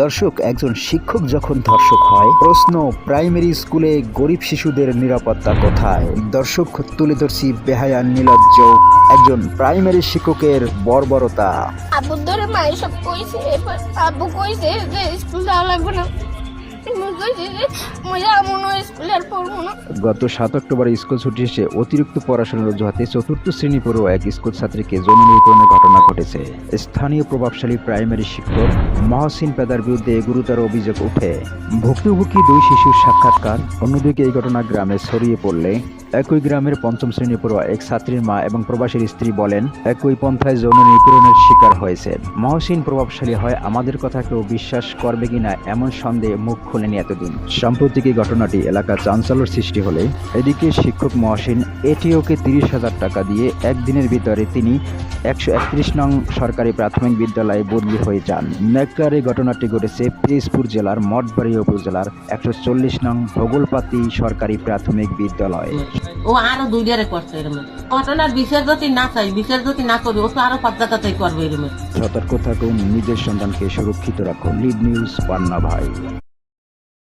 দর্শক, একজন শিক্ষক যখন ধর্ষক হয়, প্রশ্ন প্রাইমারি স্কুলে গরিব শিশুদের নিরাপত্তা কোথায়? দর্শক, তুলে ধরছি বেহায়া নির্লজ্জ একজন প্রাইমারি শিক্ষকের বর্বরতা। আব্বুর ধরে মায়ের সব কইছে, আব্বু কইছে যে স্কুল যাওয়া লাগবে না। গত 7 অক্টোবর স্কুল ছুটি শেষে অতিরিক্ত পড়াশোনার অজুহাতে 4th শ্রেণী পড়ুয়া এক স্কুল ছাত্রীকে যৌন নিপীড়নের ঘটনা ঘটেছে। স্থানীয় প্রভাবশালী প্রাইমারি শিক্ষক মহসিন পেদার বিরুদ্ধে গুরুতর অভিযোগ ওঠে। ভুক্তভোগী 2 শিশুর সাক্ষাৎকার। অন্যদিকে এই ঘটনা গ্রামে ছড়িয়ে পড়লে একই গ্রামের 5ম শ্রেণী পড়ুয়া এক ছাত্রীর মা এবং প্রবাসীর স্ত্রী বলেন একই পন্থায় যৌন নিপীড়নের শিকার হয়েছে। মহসিন প্রভাবশালী হয় আমাদের কথা কেউ বিশ্বাস করবে কিনা এমন সন্দেহে মুখ খোলেনি এতদিন। সাম্প্রতিক এই ঘটনাটি এলাকা চাঞ্চল্যের সৃষ্টি হলে এদিকে শিক্ষক মহসিন এটিওকে 30,000 টাকা দিয়ে একদিনের ভিতরে তিনি 131 নং সরকারি প্রাথমিক বিদ্যালয়ে বদলি হয়ে যান। নেকড়ার এই ঘটনাটি ঘটেছে পিরোজপুর জেলার মঠবাড়ি উপজেলার 140 নং ভোগলপাতি সরকারি প্রাথমিক বিদ্যালয়। ও আরো 2 করছে এরকম ঘটনার বিচার যদি না করি ও তো আরো 5 জায়গাতেই করবে এরকম। সতর্ক থাকুন, নিজের সন্তানকে সুরক্ষিত রাখুন। লিড নিউজ পান্না ভাই।